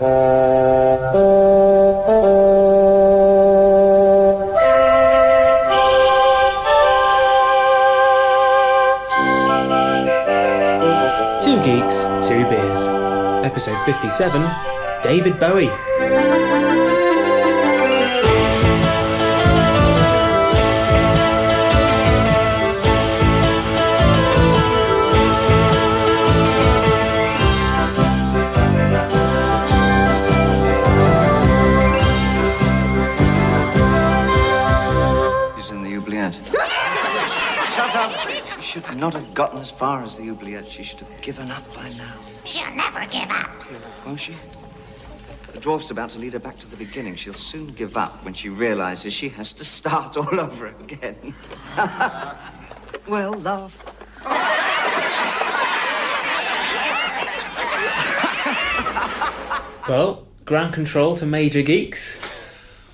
Two Geeks, Two Beers. Episode 57, David Bowie. He's in the oubliette. Shut up! She should not have gotten as far as the oubliette. She should have given up by now. She'll never give up. Won't she? The dwarf's about to lead her back to the beginning. She'll soon give up when she realizes she has to start all over again. Well, laugh. Well, ground control to Major Geeks.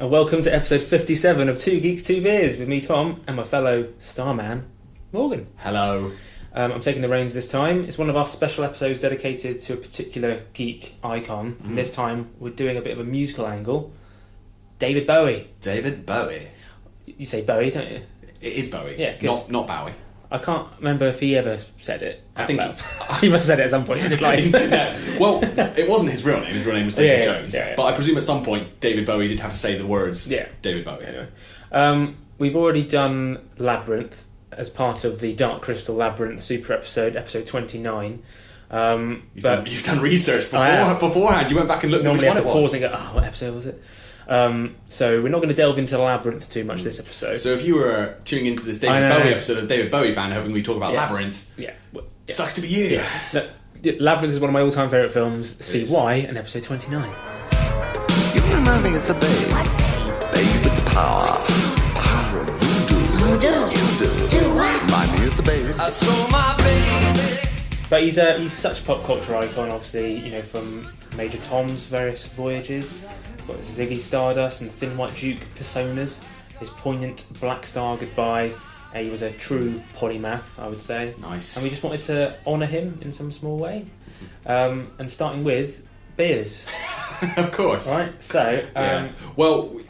And welcome to episode 57 of Two Geeks, Two Beers with me, Tom, and my fellow starman, Morgan. Hello. I'm taking the reins this time. It's one of our special episodes dedicated to a particular geek icon. And this time we're doing a bit of a musical angle. David Bowie. David Bowie. You say Bowie, don't you? It is Bowie. Yeah, good. Not Bowie. I can't remember if he ever said it. I think he must have said it at some point in his life. No. Well, it wasn't his real name. His real name was David Jones. Yeah. But I presume at some point David Bowie did have to say the words David Bowie. Anyway. We've already done Labyrinth as part of the Dark Crystal Labyrinth super episode 29. You've done research beforehand. You went back and looked at which one it was. Pausing, what episode was it? So we're not going to delve into Labyrinth too much this episode. So if you were tuning into this David Bowie episode as a David Bowie fan, hoping we talk about Labyrinth, sucks to be you. Yeah. Look, Labyrinth is one of my all-time favourite films. See why in episode 29. You remind me of the babe. Babe with the power. Power of voodoo. You do. What? Remind me of the babe. I saw my baby. But he's such a pop culture icon, obviously, from Major Tom's various voyages. Got his Ziggy Stardust and Thin White Duke personas. His poignant Black Star goodbye. He was a true polymath, I would say. Nice. And we just wanted to honour him in some small way. And starting with beers. Of course. Right, so... Well,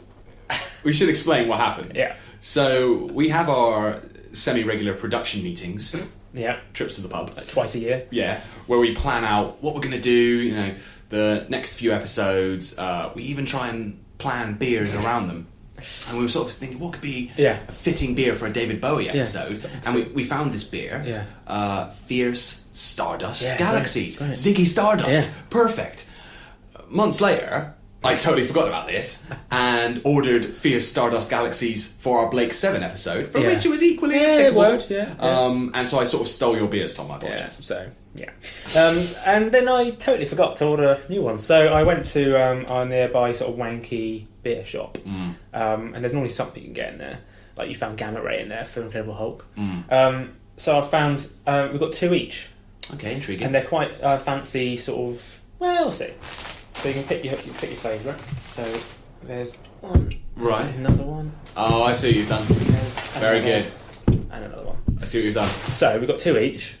we should explain what happened. Yeah. So we have our semi-regular production meetings. Yeah. Trips to the pub. Twice a year. Yeah. Where we plan out what we're going to do, the next few episodes. We even try and plan beers around them. And we were sort of thinking, what could be a fitting beer for a David Bowie episode? Yeah. And we found this beer. Yeah. Fierce Stardust Galaxies. Great. Ziggy Stardust. Yeah. Perfect. Months later, I totally forgot about this and ordered Fierce Stardust Galaxies for our Blake 7 episode, for which it was equally applicable. It worked, And so I sort of stole your beers, Tom, I apologize. And then I totally forgot to order new ones. So I went to our nearby sort of wanky beer shop. And there's normally something you can get in there. Like you found Gamma Ray in there for Incredible Hulk. So I found, we've got two each. Okay, intriguing. And they're quite fancy sort of, we'll see. So you can pick your favourite. So there's one. Right. Another one. Oh, I see what you've done. Very good. And another one. I see what you've done. So we've got two each.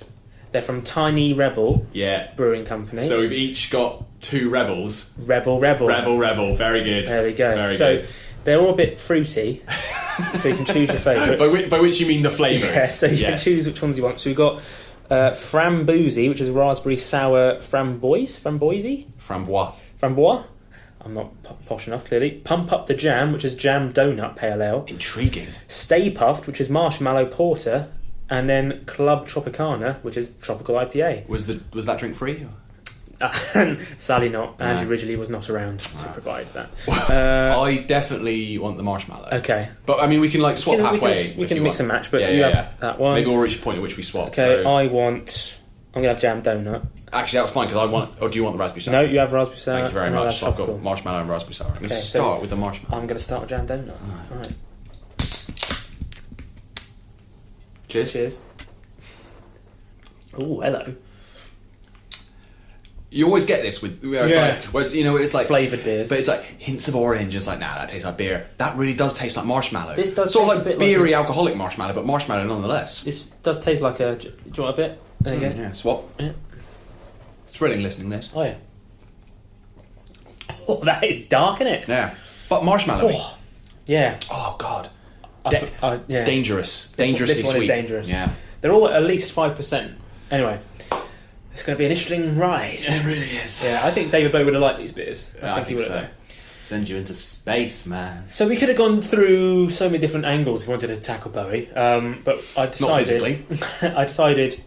They're from Tiny Rebel Brewing Company. So we've each got two Rebels. Rebel. Very good. There we go. Very good. They're all a bit fruity. So you can choose your favourites. By which you mean the flavours. Yeah, so you can choose which ones you want. So we've got Frambozy, which is raspberry sour framboise. Framboise. I'm not posh enough, clearly. Pump Up the Jam, which is jam donut pale ale. Intriguing. Stay Puffed, which is marshmallow porter. And then Club Tropicana, which is tropical IPA. Was that drink free? Sadly not. Andy Ridgely was not around to provide that. I definitely want the marshmallow. Okay. But I mean, we can swap halfway. We can mix and match, but you have that one. Maybe we'll reach a point at which we swap. Okay, so. I'm going to have jam donut. Actually, that's fine, because I want... Or do you want the raspberry sour? No, you have raspberry sour. Thank you very much. So I've got marshmallow and raspberry sour. I'm going to start with the marshmallow. I'm going to start with jam donut. All right. Cheers. Oh, hello. You always get this with... it's like flavoured beers. But it's like hints of orange. It's like, that tastes like beer. That really does taste like marshmallow. This does sort taste of a like bit beery like alcoholic marshmallow, but marshmallow nonetheless. This does taste like a... Do you want a bit? There you go. Yeah, swap. Yeah. Thrilling listening to this. Oh, yeah. Oh, that is dark, isn't it? Yeah. But marshmallowy. Oh, yeah. Oh, God. Yeah. Dangerous. This Dangerously one sweet. is dangerous. Yeah. They're all at least 5%. Anyway, it's going to be an interesting ride. It really is. Yeah, I think David Bowie would have liked these beers. I think so. Send you into space, man. So we could have gone through so many different angles if we wanted to tackle Bowie, but I decided... Not physically. I decided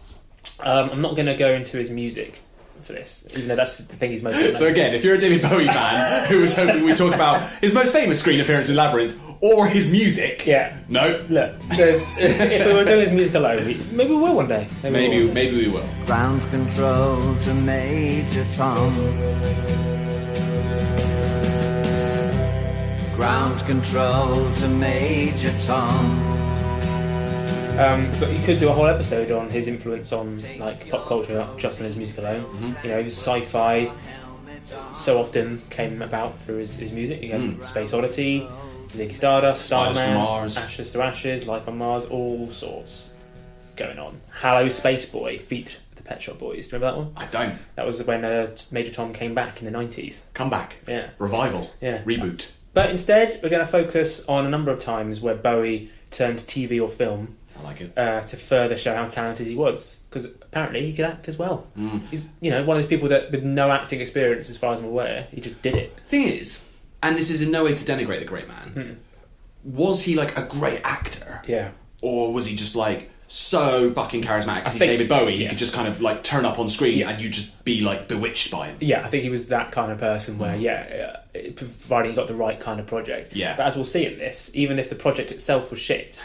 I'm not going to go into his music for this, even though that's the thing he's most famous. So again, if you're a David Bowie fan who was hoping we talk about his most famous screen appearance in Labyrinth or his music, no. Look, if we were doing his music alone, maybe we will one day. Maybe we will. Ground control to Major Tom. Ground control to Major Tom. But you could do a whole episode on his influence on like pop culture, just on his music alone. Mm-hmm. You know, sci-fi so often came about through his music. You know, Space Oddity, Ziggy Stardust, Starman, Ashes to Ashes, Life on Mars, all sorts going on. Hello Space Boy, feat the Pet Shop Boys. Do you remember that one? I don't. That was when Major Tom came back in the 90s. Comeback. Yeah. Revival. Yeah. Reboot. But instead, we're going to focus on a number of times where Bowie turned to TV or film. I like it. To further show how talented he was, because apparently he could act as well. He's, you know, one of those people that with no acting experience, as far as I'm aware, he just did it. Thing is, and this is in no way to denigrate the great man, was he like a great actor? Yeah. Or was he just like so fucking charismatic because he's David Bowie, he could just kind of like turn up on screen and you just be like bewitched by him? Yeah, I think he was that kind of person where, providing he got the right kind of project. Yeah. But as we'll see in this, even if the project itself was shit,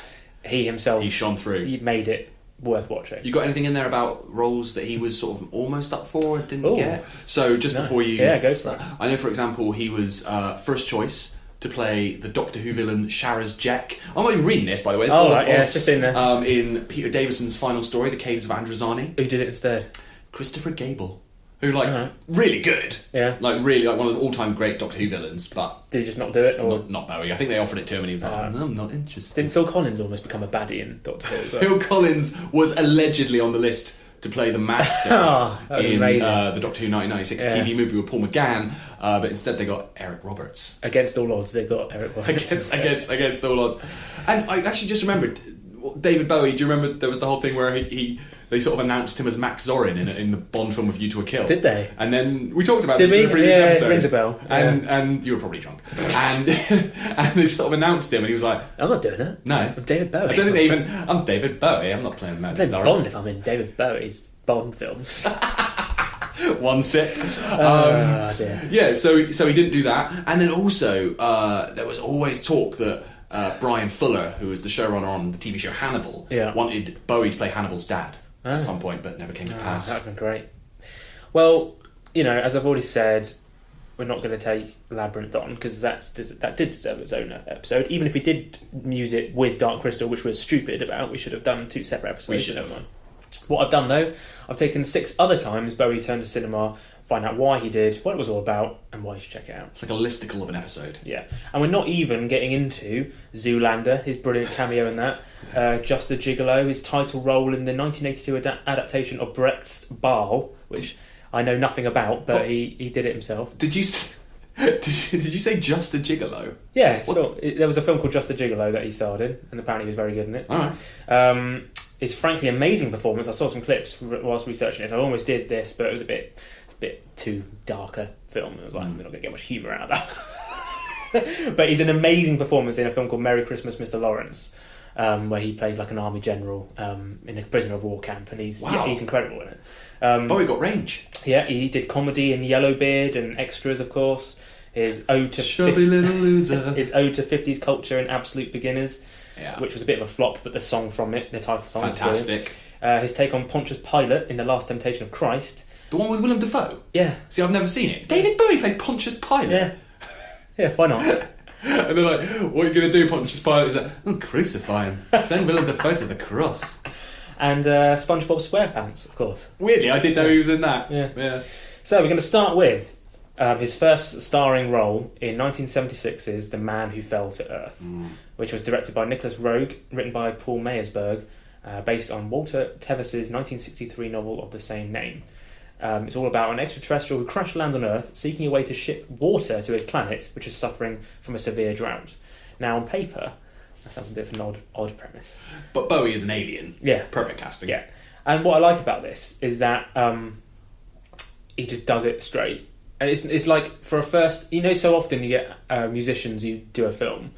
he shone through. He made it worth watching. You got anything in there about roles that he was sort of almost up for and didn't get? So just before you... Yeah, go for it. I know, for example, he was first choice to play the Doctor Who villain Sharaz Jek. I'm not even reading this, by the way. It's just in there. In Peter Davison's final story, The Caves of Androzani. Who did it instead? Christopher Gable. Who, really good. Yeah. Really, one of the all-time great Doctor Who villains, but... Did he just not do it? Or? Not Bowie. I think they offered it to him and he was like, no, I'm not interested. Didn't Phil Collins almost become a baddie in Doctor Who as well? Phil Collins was allegedly on the list to play the Master in the Doctor Who 1996 TV movie with Paul McGann, but instead they got Eric Roberts. Against all odds, they got Eric Roberts. against all odds. And I actually just remembered, David Bowie, do you remember there was the whole thing where they sort of announced him as Max Zorin in the Bond film View to a Kill? Did they? And then we talked about this in a previous episode. It rings a bell. And you were probably drunk. And they sort of announced him and he was like... I'm not doing it. No. I'm David Bowie. I don't think they even... I'm David Bowie, I'm not playing Max Zorin. Bond if I'm in David Bowie's Bond films. One sip. Dear. Yeah, so he didn't do that. And then also, there was always talk that Brian Fuller, who was the showrunner on the TV show Hannibal, wanted Bowie to play Hannibal's dad at some point, but never came to pass. That would have been great. Well, you know, as I've already said, we're not going to take Labyrinth on, because that did deserve its own episode. Even if we did use it with Dark Crystal, which we're stupid about, we should have done 2 separate episodes. We should have. What I've done, though, I've taken 6 other times Bowie turned to cinema, find out why he did, what it was all about, and why you should check it out. It's like a listicle of an episode. Yeah. And we're not even getting into Zoolander, his brilliant cameo in that, Just a Gigolo, his title role in the 1982 adaptation of Brecht's Baal, which I know nothing about, but he did it himself. Did you say Just a Gigolo? Yeah, there was a film called Just a Gigolo that he starred in, and apparently he was very good in it. All right. It's frankly amazing performance. I saw some clips whilst researching this. I almost did this, but it was a bit too darker film. It was like, we're not going to get much humour out of that. But he's an amazing performance in a film called Merry Christmas, Mr. Lawrence, where he plays like an army general in a prisoner of war camp, and he's incredible in it. Bowie got range. Yeah, he did comedy in Yellowbeard and Extras, of course. His ode to Little Loser. His ode to 50s culture and Absolute Beginners. Yeah. Which was a bit of a flop, but the song from it, the title song, fantastic. His take on Pontius Pilate in The Last Temptation of Christ. The one with Willem Dafoe? Yeah. See, I've never seen it. David Bowie played Pontius Pilate? Yeah. Yeah, why not? And they're like, what are you going to do, Pontius Pilate? He's like, crucify him. Send Willem Dafoe to the cross. And SpongeBob SquarePants, of course. Weirdly, I didn't know he was in that. Yeah. So we're going to start with his first starring role in 1976's The Man Who Fell to Earth, which was directed by Nicholas Roeg, written by Paul Meyersburg, based on Walter Tevis's 1963 novel of the same name. It's all about an extraterrestrial who crash lands on Earth, seeking a way to ship water to his planet, which is suffering from a severe drought. Now, on paper, that sounds a bit of an odd premise. But Bowie is an alien. Yeah. Perfect casting. Yeah. And what I like about this is that he just does it straight. And it's like, for a first... so often you get musicians who do a film,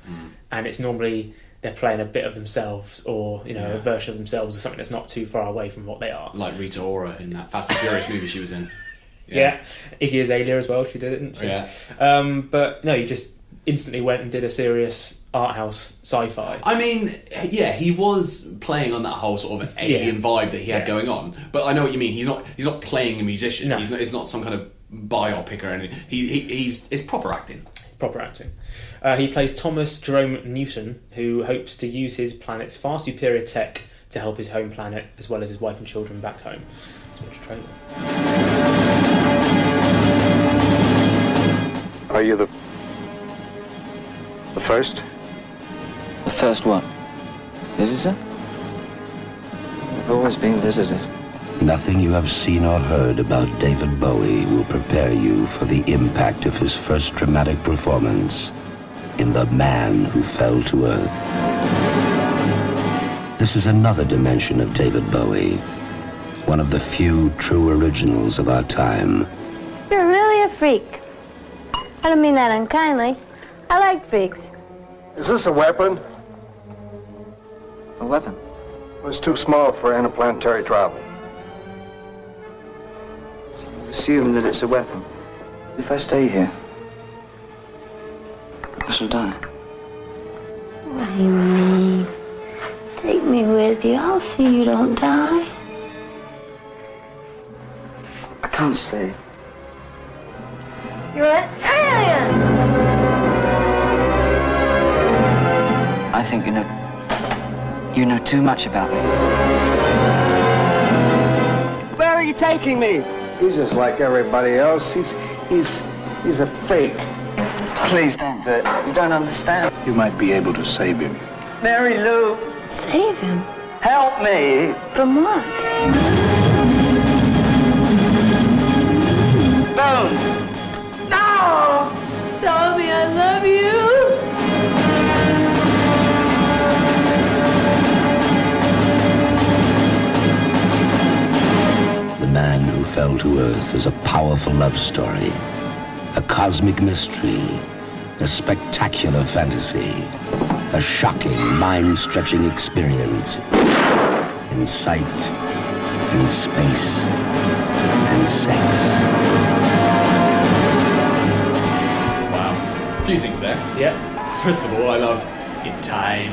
and it's normally they're playing a bit of themselves, or, a version of themselves, or something that's not too far away from what they are. Like Rita Ora in that Fast and Furious movie she was in. Yeah. Iggy Azalea as well, she did it, didn't she? Yeah. But no, you just instantly went and did a serious art house sci-fi. I mean, yeah, he was playing on that whole sort of alien vibe that he had going on. But I know what you mean. He's not playing a musician. No. It's not some kind of biopic or anything. It's proper acting. Proper acting. He plays Thomas Jerome Newton, who hopes to use his planet's far superior tech to help his home planet, as well as his wife and children back home. Let's watch a trailer. Are you the first? The first what? Visitor? We've always been visitors. Nothing you have seen or heard about David Bowie will prepare you for the impact of his first dramatic performance in The Man Who Fell to Earth. This is another dimension of David Bowie, one of the few true originals of our time. You're really a freak. I don't mean that unkindly. I like freaks. Is this a weapon? A weapon? It's too small for interplanetary travel. Assume that it's a weapon. If I stay here, I shall die. What do you mean? Take me with you. I'll see you don't die. I can't stay. You're an alien! I think you know too much about me. Where are you taking me? He's just like everybody else. He's a fake. Please don't do it. You don't understand. You might be able to save him. Mary Lou, Save him? help me. From what? Don't. No! Tell me I love you. The Man Who Fell to Earth is a powerful love story, a cosmic mystery, a spectacular fantasy, a shocking, mind-stretching experience in sight, in space, and sex. Wow. A few things there. Yeah. First of all, I loved in time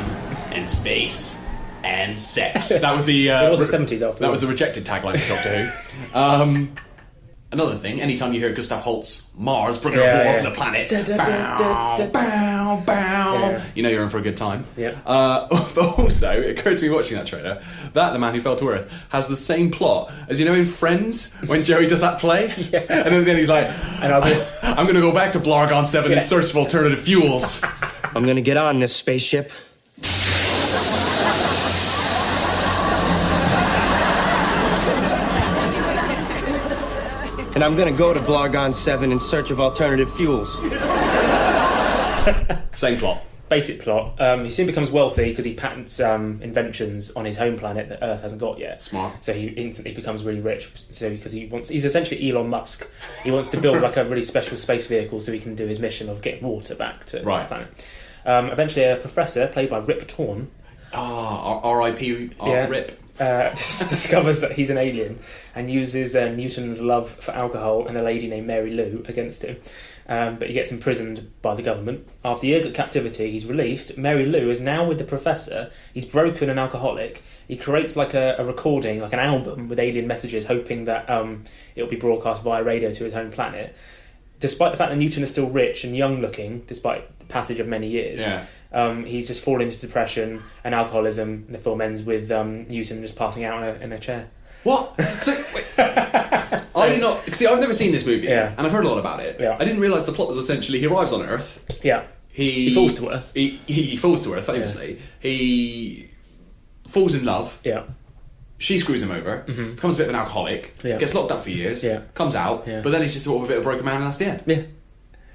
and space and sex. That was the... it was the 70s after That was the rejected tagline for Doctor Who. Another thing, anytime you hear Gustav Holst's Mars bringing a war from the planet, bow, bow, bow, you know you're in for a good time. Yeah. But also, it occurred to me watching that trailer that The Man Who Fell to Earth has the same plot as, in Friends, when Joey does that play? Yeah. And then he's like, I'm going to go back to Blargon 7 in search of alternative fuels. I'm going to get on this spaceship. And I'm going to go to Blargon 7 in search of alternative fuels. Same plot. Basic plot. He soon becomes wealthy because he patents inventions on his home planet that Earth hasn't got yet. Smart. So he instantly becomes really rich. So because he's essentially Elon Musk. He wants to build like a really special space vehicle so he can do his mission of getting water back to his planet. Eventually, a professor played by Rip Torn. R.I.P. Rip. Discovers that he's an alien and uses Newton's love for alcohol and a lady named Mary Lou against him. But he gets imprisoned by the government. After years of captivity, he's released. Mary Lou is now with the professor. He's broken and alcoholic. He creates like a recording, like an album with alien messages, hoping that it'll be broadcast via radio to his home planet. Despite the fact that Newton is still rich and young looking, despite the passage of many years, he's just fallen into depression and alcoholism. And the film ends with Newton just passing out in a chair. What? So, wait. I did not... See, I've never seen this movie, and I've heard a lot about it. Yeah. I didn't realise the plot was essentially he arrives on Earth. Yeah. He falls to Earth. He falls to Earth, famously. Yeah. He falls in love. Yeah. she screws him over, becomes a bit of an alcoholic, gets locked up for years, comes out, but then he's just sort of a bit of a broken man, and that's the end. Yeah.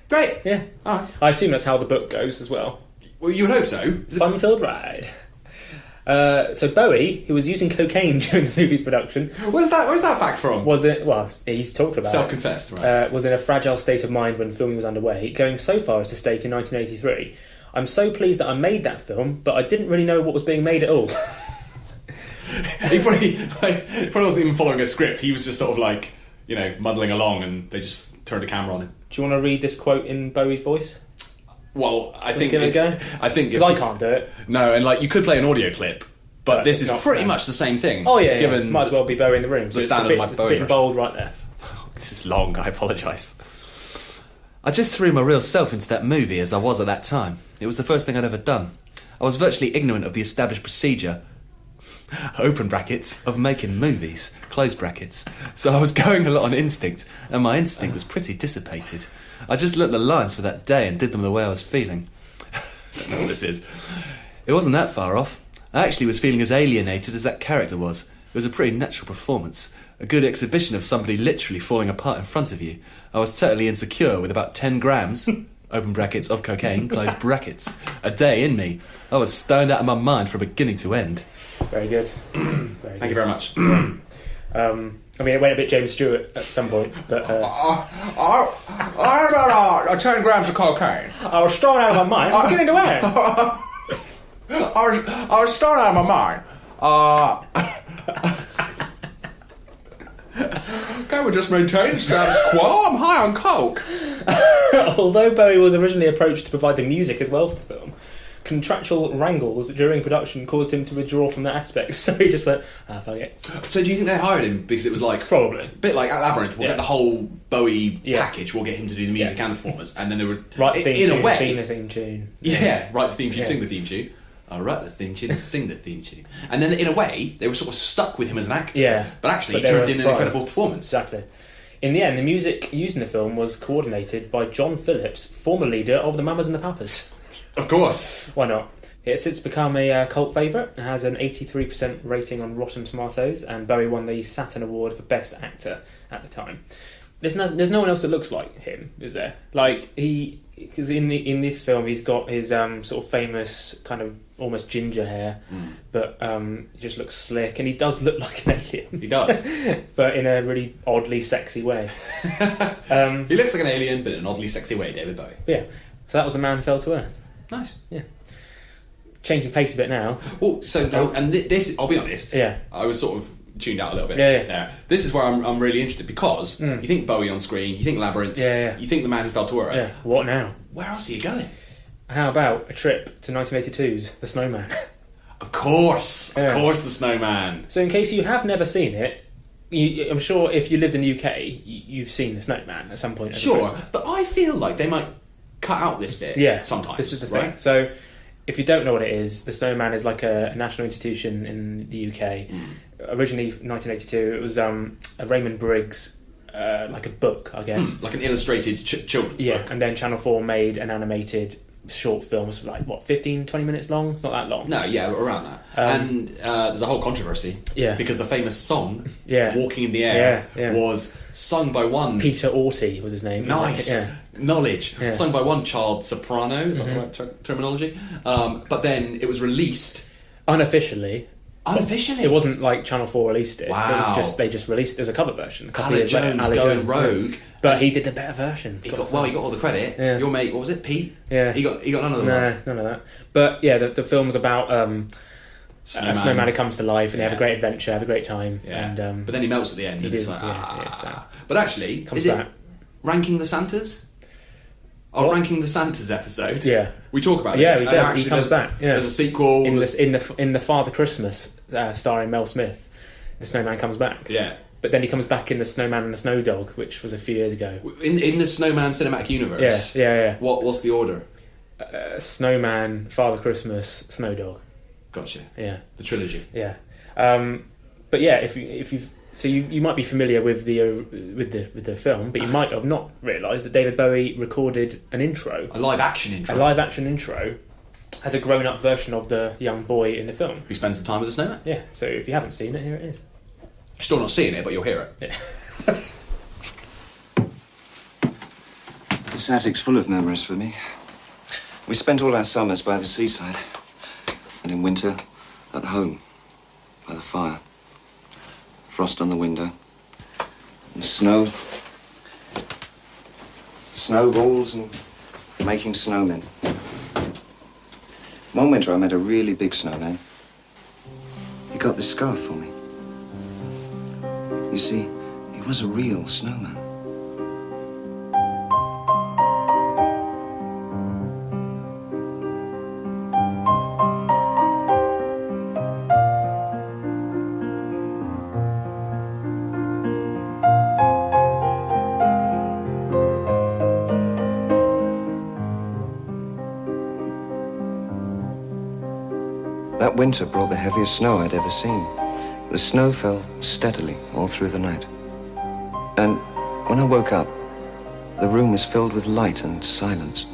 Great. Yeah. All right. I assume that's how the book goes as well. Well, you would hope so. Fun-filled ride. So Bowie, who was using cocaine during the movie's production... Where's that fact from? Was it... Well, he's talked about Self-confessed, right. was in a fragile state of mind when filming was underway, going so far as to state in 1983, "I'm so pleased that I made that film, but I didn't really know what was being made at all." He probably wasn't even following a script. He was just sort of like, muddling along, and they just turned the camera on him. Do you want to read this quote in Bowie's voice? Well, I think because I can't do it. No, and you could play an audio clip, but this is pretty much the same thing. Oh yeah, given might as well be Bowie in the room. The standard like Bowie. It's a bit bold right there. This is long. I apologise. I just threw my real self into that movie as I was at that time. It was the first thing I'd ever done. I was virtually ignorant of the established procedure, open brackets, of making movies, close brackets. So I was going a lot on instinct, and my instinct was pretty dissipated. I just learnt the lines for that day and did them the way I was feeling. Don't know what this is. It wasn't that far off. I actually was feeling as alienated as that character was. It was a pretty natural performance. A good exhibition of somebody literally falling apart in front of you. I was totally insecure with about 10 grams, open brackets, of cocaine, close brackets, a day in me. I was stoned out of my mind from beginning to end. Very good. Thank you very much. I mean, it went a bit James Stewart at some point, but... I had 10 grams of cocaine. I was stoned out of my mind from beginning to end. I was stoned out of my mind. Can we just maintain status quo? I'm high on coke. Although Bowie was originally approached to provide the music as well for the film, contractual wrangles during production caused him to withdraw from that aspect, so he just went, fuck it. So do you think they hired him because it was like... Probably. A bit like at Labyrinth, we'll get the whole Bowie package, we'll get him to do the music and the performance, and then they would... Write the theme in tune, a way, sing the theme tune. Yeah, write the theme tune, sing the theme tune. I'll write the theme tune and sing the theme tune. And then in a way, they were sort of stuck with him as an actor. Yeah. But actually, he turned in an incredible performance. Exactly. In the end, the music used in the film was coordinated by John Phillips, former leader of the Mamas and the Papas. Of course. Why not? It's since become a cult favourite. It has an 83% rating on Rotten Tomatoes, and Bowie won the Saturn Award for Best Actor at the time. There's no one else that looks like him, is there? Because in this film he's got his sort of famous kind of almost ginger hair, but he just looks slick, and he does look like an alien. He does, but in a really oddly sexy way. He looks like an alien, but in an oddly sexy way, David Bowie. Yeah. So that was The Man Who Fell to Earth. Nice. Yeah. Changing pace a bit now. Well, so no, and this, I'll be honest. Yeah. I was sort of tuned out a little bit there. This is where I'm really interested, because you think Bowie on screen, you think Labyrinth, you think The Man Who Fell to Earth. Yeah. What now? Where else are you going? How about a trip to 1982's The Snowman? Of course, The Snowman. So in case you have never seen it, I'm sure if you lived in the UK, you've seen The Snowman at some point. Sure, but I feel like they might cut out this bit. Yeah, sometimes. This is the thing. So if you don't know what it is, The Snowman is like a national institution in the UK. Originally, 1982, it was a Raymond Briggs, like a book, I guess. Like an illustrated children's book. Yeah, and then Channel 4 made an animated short film. It's like, 15, 20 minutes long? It's not that long. No, yeah, around that. And there's a whole controversy. Yeah. Because the famous song, Walking in the Air, was sung by one... Peter Orty was his name. Nice. Knowledge. Yeah. Sung by one child soprano, is that the right terminology? But then it was released... Unofficially. Unofficially? It wasn't like Channel 4 released it. Wow. It was just, they just released... There was a cover version. A couple Alec Jones going rogue. But he did the better version. He got all the credit. Yeah. Your mate, what was it, Pete? Yeah. He got none of the love. None of that. But yeah, the film's about a snowman who comes to life, and they have a great adventure, have a great time. Yeah. And, but then he melts at the end. And it's like, But actually, is it Ranking the Santas? Oh, Ranking the Santas episode. Yeah, we talk about this. Yeah, we do. He comes back. Yeah. There's a sequel in the Father Christmas, starring Mel Smith. The Snowman comes back. Yeah, but then he comes back in the Snowman and the Snow Dog, which was a few years ago. In the Snowman cinematic universe. Yeah. What's the order? Snowman, Father Christmas, Snow Dog. Gotcha. Yeah, the trilogy. Yeah, but yeah, if you've so you might be familiar with the film, but you might have not realised that David Bowie recorded an intro, a live action intro has a grown-up version of the young boy in the film. Who spends the time with the snowman. Yeah, so if you haven't seen it, here it is. You're still not seeing it, but you'll hear it. Yeah. This attic's full of memories for me. We spent all our summers by the seaside. And in winter, at home, by the fire. Frost on the window. And snow. Snowballs and making snowmen. One winter I made a really big snowman. He got this scarf for me. You see, he was a real snowman. That winter brought the heaviest snow I'd ever seen. The snow fell steadily all through the night. And when I woke up, the room was filled with light and silence.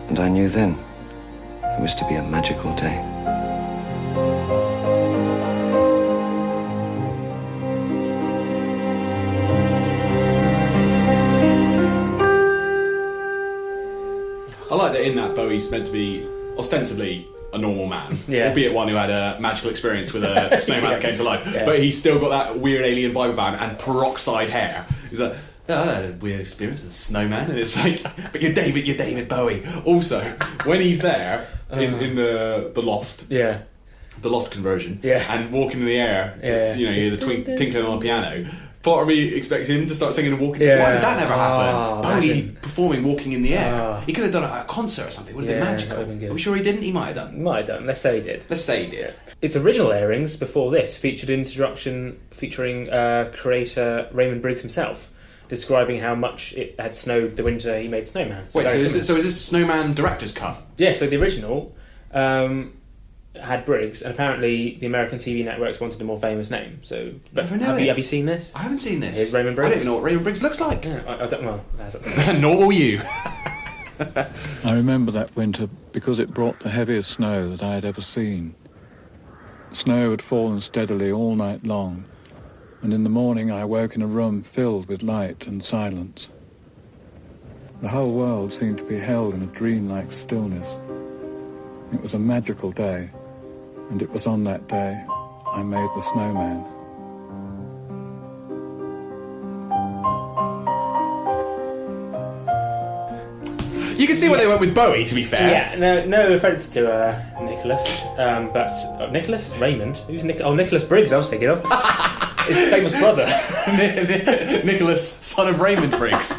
And I knew then it was to be a magical day. I like that in that Bowie's meant to be ostensibly a normal man, albeit one who had a magical experience with a snowman that came to life, but he's still got that weird alien vibe about him and peroxide hair. He's like, I had a weird experience with a snowman, and it's like, but you're David Bowie. Also, when he's there in the loft, the loft conversion, and walking in the air, you know, you hear the tinkling on the piano. Part of me expects him to start singing and walking. Why did that never happen? Bowie performing Walking in the Air. He could have done it at a concert or something. It would have been magical. Are we sure he didn't? He might have done. Might have done. Let's say he did. Yeah. Its original airings before this featured an introduction featuring creator Raymond Briggs himself, describing how much it had snowed the winter he made Snowman. So is this Snowman director's cut? Yeah, so the original had Briggs, and apparently the American TV networks wanted a more famous name. So, but have you seen this? I haven't seen this. Here's Raymond Briggs. I don't even know what Raymond Briggs looks like. Yeah, I don't. Well, nor will you. I remember that winter because it brought the heaviest snow that I had ever seen. Snow had fallen steadily all night long, and in the morning I woke in a room filled with light and silence. The whole world seemed to be held in a dreamlike stillness. It was a magical day, and it was on that day I made the snowman. You can see where they went with Bowie, to be fair. Yeah, no offence to Nicholas, but Raymond? Who's Nicholas Briggs I was thinking of. His famous brother. Nicholas, son of Raymond Briggs.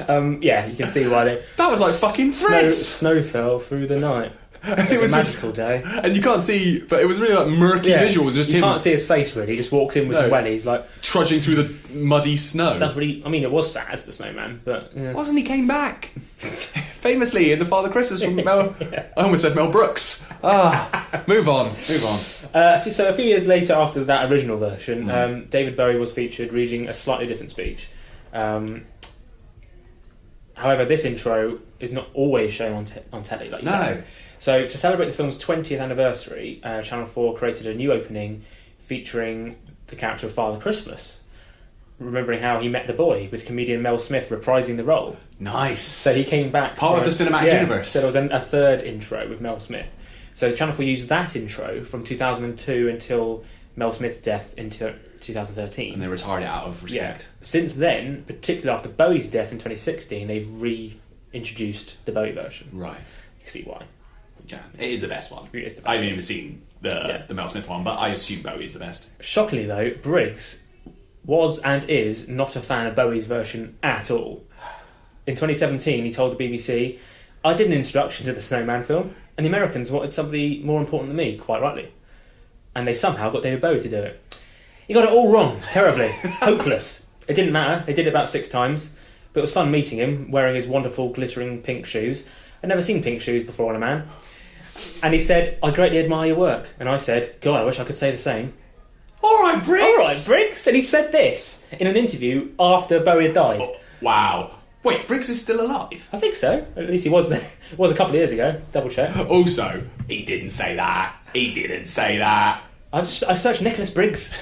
Yeah, you can see why they... That was like fucking threads! Snow fell through the night. It was a magical day. And you can't see, but it was really like murky visuals. Just you him. Can't see his face really. He just walks in with some wellies, like trudging through the muddy snow. That's really. I mean, it was sad, the snowman, but wasn't he came back famously in the Father Christmas from Mel? I almost said Mel Brooks. Move on. So a few years later, after that original version, David Bowie was featured reading a slightly different speech. However, this intro is not always shown on telly, like you said. So, to celebrate the film's 20th anniversary, Channel 4 created a new opening featuring the character of Father Christmas, remembering how he met the boy, with comedian Mel Smith reprising the role. Nice. So he came back... Part of the cinematic universe. So there was a third intro with Mel Smith. So Channel 4 used that intro from 2002 until Mel Smith's death in 2013. And they retired it out of respect. Yeah. Since then, particularly after Bowie's death in 2016, they've reintroduced the Bowie version. Right. You can see why. Yeah, it is the best one. It is the best. I haven't even seen the Mel Smith one, but I assume Bowie is the best. Shockingly though, Briggs was and is not a fan of Bowie's version at all. In 2017 he told the BBC, "I did an introduction to the Snowman film and the Americans wanted somebody more important than me, quite rightly. And they somehow got David Bowie to do it. He got it all wrong, terribly, hopeless. It didn't matter, they did it about 6 times, but it was fun meeting him, wearing his wonderful glittering pink shoes. I'd never seen pink shoes before on a man. And he said, I greatly admire your work. And I said, God, I wish I could say the same. All right, Briggs! And he said this in an interview after Bowie had died. Oh, wow. Wait, Briggs is still alive? I think so. At least he was there. It was a couple of years ago. Let's double check. Also, he didn't say that. He didn't say that. I searched Nicholas Briggs.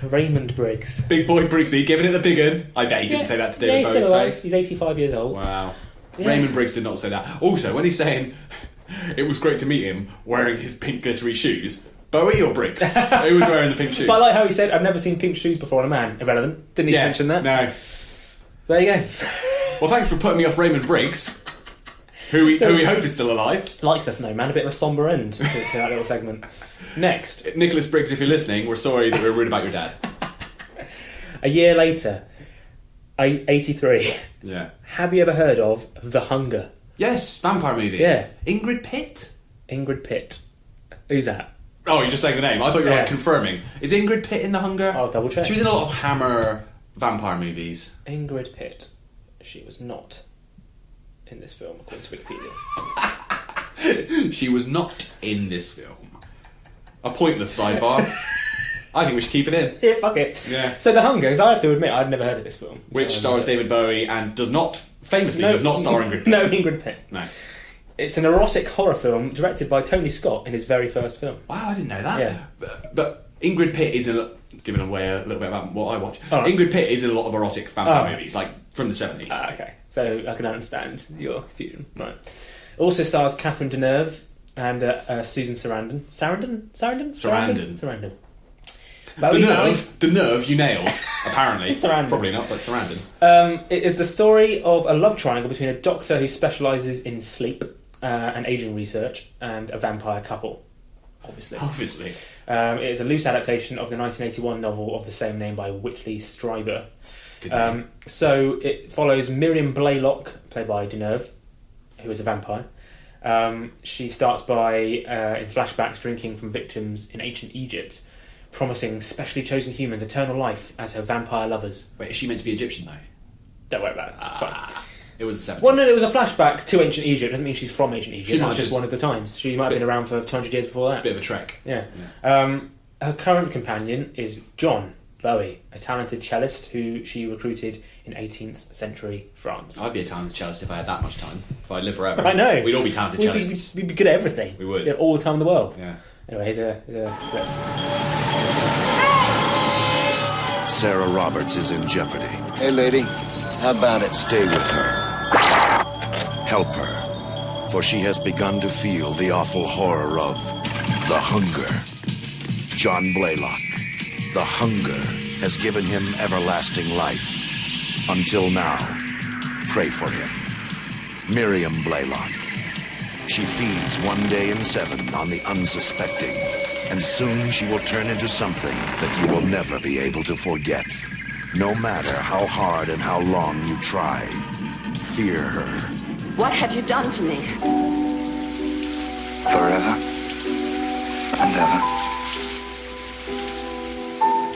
Raymond Briggs. Big boy Briggsy, giving it the big un. I bet he didn't say that to David Bowie's face. He's 85 years old. Wow. Yeah. Raymond Briggs did not say that. Also, when he's saying it was great to meet him wearing his pink glittery shoes, Bowie or Briggs? Who was wearing the pink shoes? But I like how he said, I've never seen pink shoes before on a man. Irrelevant. Didn't he mention that? No. There you go. Well, thanks for putting me off Raymond Briggs, who we hope is still alive. Like the Snowman, a bit of a sombre end to that little segment. Next. Nicholas Briggs, if you're listening, we're sorry that we're rude about your dad. A year later, 83. Yeah. Have you ever heard of The Hunger? Yes, vampire movie. Yeah. Ingrid Pitt? Ingrid Pitt. Who's that? Oh, you're just saying the name. I thought you were confirming. Is Ingrid Pitt in The Hunger? I'll double check. She was in a lot of Hammer vampire movies. Ingrid Pitt. She was not in this film, according to Wikipedia. She was not in this film. A pointless sidebar. I think we should keep it in. Yeah, fuck it. Yeah. So The Hunger, I have to admit, I'd never heard of this film. Which stars David Bowie and does not star Ingrid Pitt. No, Ingrid Pitt. No. It's an erotic horror film directed by Tony Scott in his very first film. Wow, I didn't know that. Yeah. But Ingrid Pitt is giving away a little bit about what I watch. Right. Ingrid Pitt is in a lot of erotic vampire movies, like from the 70s. Okay, so I can understand your confusion. Right. Also stars Catherine Deneuve and Susan Sarandon. Sarandon. Deneuve, you nailed, apparently. Sarandon. Probably not, but Sarandon. It is the story of a love triangle between a doctor who specialises in sleep and aging research and a vampire couple. Obviously. It is a loose adaptation of the 1981 novel of the same name by Whitley Strieber. So it follows Miriam Blaylock, played by Deneuve, who is a vampire. She starts by, in flashbacks, drinking from victims in ancient Egypt, promising specially chosen humans eternal life as her vampire lovers. Wait, is she meant to be Egyptian, though? Don't worry about it. It's fine. It was the 70s. Well, no, it was a flashback to ancient Egypt. Doesn't mean she's from ancient Egypt. She might That's just one of the times. She might have been around for 200 years before that. Bit of a trek. Yeah. Her current companion is John Bowie, a talented cellist who she recruited in 18th century France. I'd be a talented cellist if I had that much time. If I'd live forever. I know. We'd all be talented cellists. We'd be good at everything. We would. Yeah, all the time in the world. Yeah. Anyway, here's a clip. Sarah Roberts is in jeopardy. Hey, lady. How about it? Stay with her. Help her. For she has begun to feel the awful horror of the hunger. John Blaylock. The hunger has given him everlasting life. Until now. Pray for him. Miriam Blaylock. She feeds 1 day in 7 on the unsuspecting. And soon she will turn into something that you will never be able to forget. No matter how hard and how long you try. Fear her. What have you done to me? Forever and ever.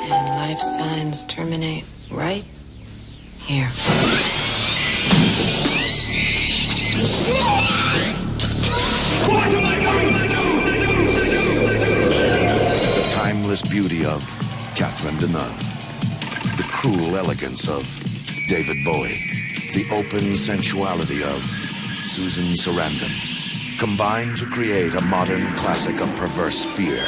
And life signs terminate right here. What am I going to do? The timeless beauty of Catherine Deneuve. The cruel elegance of David Bowie. The open sensuality of Susan Sarandon. Combined to create a modern classic of perverse fear.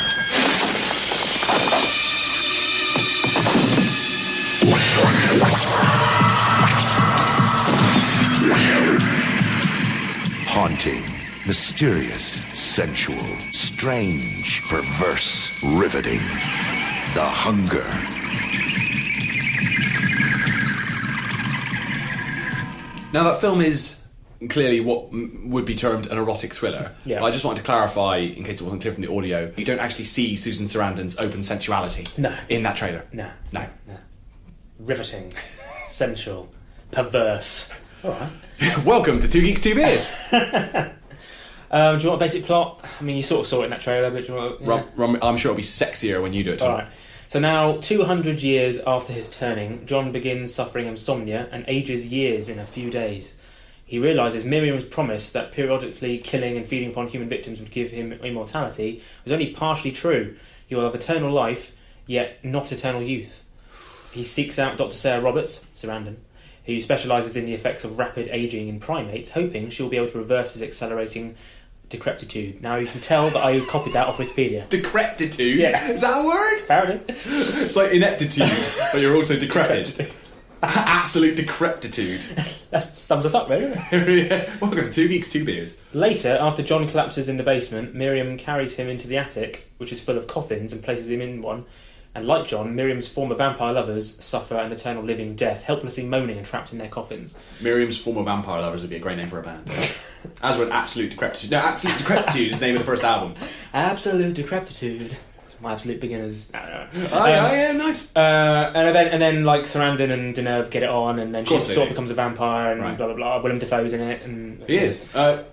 Haunting, mysterious, sensual, strange, perverse, riveting. The Hunger. Now, that film is clearly what would be termed an erotic thriller. Yeah. But I just wanted to clarify, in case it wasn't clear from the audio, you don't actually see Susan Sarandon's open sensuality in that trailer. No. No. Riveting, sensual, perverse. All right. Welcome to Two Geeks, Two Beers. Do you want a basic plot? I mean, you sort of saw it in that trailer, but do you want? I'm sure it'll be sexier when you do it, Tom. All right. So now, 200 years after his turning, John begins suffering insomnia and ages years in a few days. He realises Miriam's promise that periodically killing and feeding upon human victims would give him immortality was only partially true. He will have eternal life, yet not eternal youth. He seeks out Dr. Sarah Roberts, Sarandon, who specialises in the effects of rapid ageing in primates, hoping she'll be able to reverse his accelerating decrepitude. Now, you can tell that I copied that off Wikipedia. Decrepitude? Yeah. Is that a word? Apparently. It's like ineptitude, but you're also decrepit. Absolute decrepitude. That sums us up, really, doesn't it? Yeah. Welcome to Two Geeks, Two Beers. Later, after John collapses in the basement, Miriam carries him into the attic, which is full of coffins, and places him in one. And like John, Miriam's former vampire lovers suffer an eternal living death, helplessly moaning and trapped in their coffins. Miriam's former vampire lovers would be a great name for a band. As would Absolute Decrepitude. No, Absolute Decrepitude is the name of the first album. Absolute Decrepitude. It's my absolute beginners. Yeah, nice. And then like Sarandon and Deneuve get it on, and then she sort of becomes a vampire, and blah blah blah. Willem Dafoe's in it, and he is. No,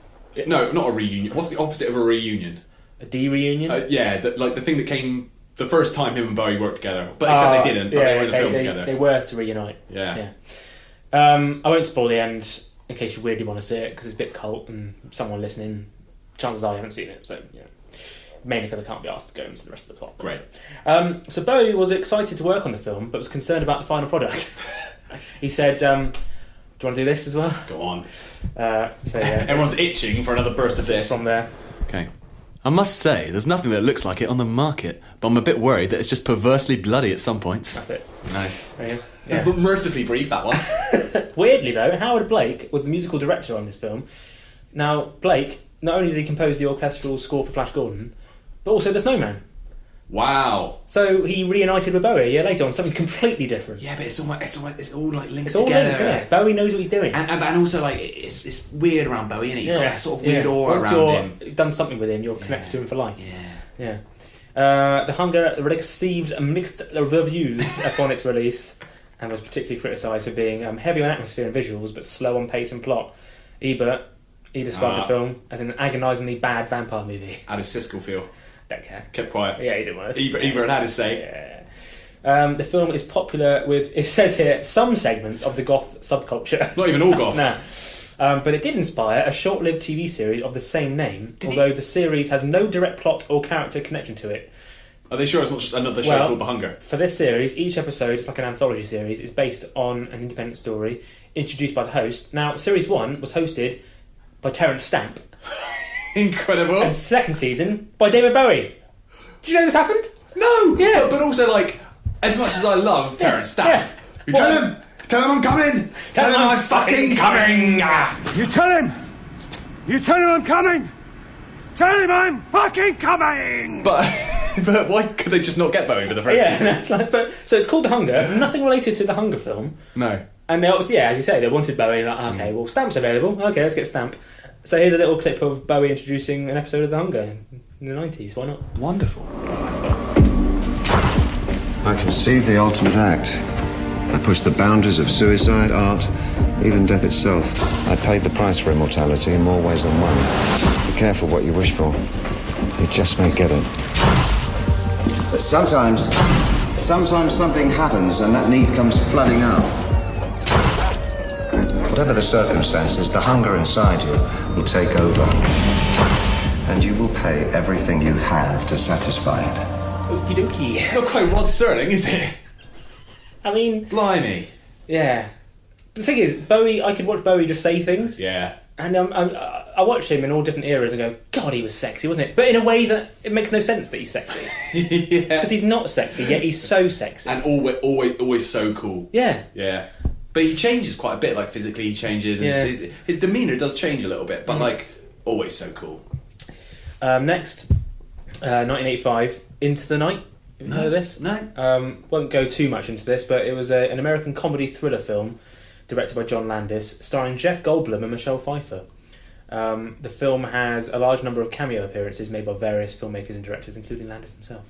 not a reunion. What's the opposite of a reunion? A de-reunion. Yeah, the thing that came the first time him and Bowie worked together, but except they didn't. But they were in the film together. They were to reunite. Yeah. I won't spoil the end in case you weirdly want to see it, because it's a bit cult, and someone listening, chances are you haven't seen it. So mainly because I can't be asked to go into the rest of the plot. Great. So Bowie was excited to work on the film, but was concerned about the final product. He said, "Do you want to do this as well?" Go on. Everyone's itching for another burst of this from there. Okay. I must say, there's nothing that looks like it on the market, but I'm a bit worried that it's just perversely bloody at some points. That's it. Nice. Yeah. But mercifully brief, that one. Weirdly, though, Howard Blake was the musical director on this film. Now, Blake, not only did he compose the orchestral score for Flash Gordon, but also the Snowman. Wow. So he reunited with Bowie a year later on something completely different. Yeah, but it's all like linked it's all together. Linked, yeah. Bowie knows what he's doing. And also, like, it's weird around Bowie, isn't it? He's got that sort of weird aura around him. Done something with him, you're connected to him for life. Yeah. The Hunger received mixed reviews upon its release, and was particularly criticised for being heavy on atmosphere and visuals, but slow on pace and plot. He described the film as an agonisingly bad vampire movie. Had a Siskel feel. Don't care. Kept quiet. Yeah, he didn't want to. Ebert had his say. Yeah. The film is popular with, it says here, some segments of the goth subculture. Not even all goths. No. But it did inspire a short-lived TV series of the same name, although the series has no direct plot or character connection to it. Are they sure it's not just another show called The Hunger? For this series, each episode, it's like an anthology series, is based on an independent story introduced by the host. Now, Series 1 was hosted by Terence Stamp. Incredible. And second season by David Bowie. Did you know this happened? No! Yeah. But also, like, as much as I love Terence Stamp, you tell him I'm coming! Tell him I'm fucking coming! You tell him I'm coming! Tell him I'm fucking coming! But why could they just not get Bowie for the first season? So it's called The Hunger, nothing related to the Hunger film. No. And they obviously, as you say, they wanted Bowie, like, okay, well, Stamp's available, okay, let's get Stamp. So here's a little clip of Bowie introducing an episode of The Hunger in the 90s, why not? Wonderful. I conceived the ultimate act. I pushed the boundaries of suicide, art, even death itself. I paid the price for immortality in more ways than one. Be careful what you wish for. You just may get it. But sometimes something happens and that need comes flooding out. Whatever the circumstances, the hunger inside you will take over. And you will pay everything you have to satisfy it. Okie dokie. It's not quite Rod Serling, is it? I mean... Blimey. Yeah. The thing is, Bowie, I could watch Bowie just say things. Yeah. And I watch him in all different eras and go, God, he was sexy, wasn't it? But in a way that it makes no sense that he's sexy. Yeah. Because he's not sexy, yet he's so sexy. And always so cool. Yeah. Yeah. But he changes quite a bit, like physically he changes. And his demeanour does change a little bit, but like, always so cool. Next, 1985, Into the Night. Have you heard of this? No. Won't go too much into this, but it was an American comedy thriller film directed by John Landis, starring Jeff Goldblum and Michelle Pfeiffer. The film has a large number of cameo appearances made by various filmmakers and directors, including Landis himself.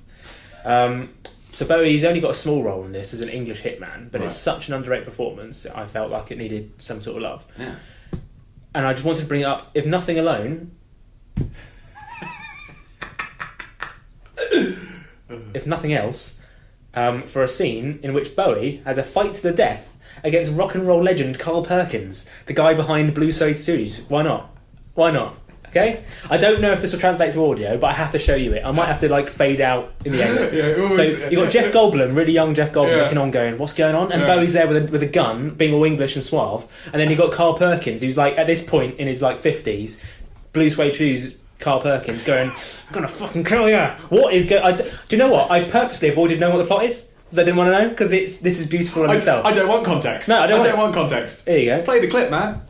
So Bowie's only got a small role in this as an English hitman, but it's such an underrated performance, I felt like it needed some sort of love. Yeah. And I just wanted to bring it up, if nothing alone... if nothing else, for a scene in which Bowie has a fight to the death against rock and roll legend Carl Perkins, the guy behind Blue Suede Shoes. Why not? Why not? Okay? I don't know if this will translate to audio, but I have to show you it. I might have to, like, fade out in the end. So you've got Jeff Goldblum, really young Jeff Goldblum, looking on going, what's going on? And Bowie's there with a gun, being all English and suave. And then you've got Carl Perkins, who's, like, at this point in his, like, 50s, blue suede shoes, Carl Perkins, going, I'm gonna fucking kill you. What is going... Do you know what? I purposely avoided knowing what the plot is. Because I didn't want to know, because this is beautiful in itself. I don't want context. No, I don't want context. There you go. Play the clip, man.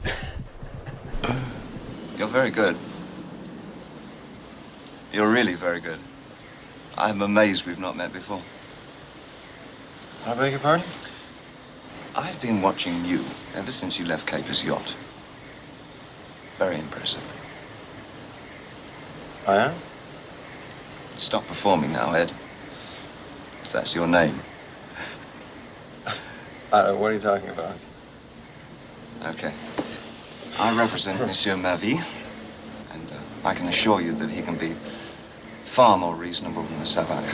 You're very good. You're really very good. I'm amazed we've not met before. I beg your pardon? I've been watching you ever since you left Capers Yacht. Very impressive. I am? Stop performing now, Ed. If that's your name. What are you talking about? Okay. I represent Monsieur Mavi, and I can assure you that he can be far more reasonable than the Savant.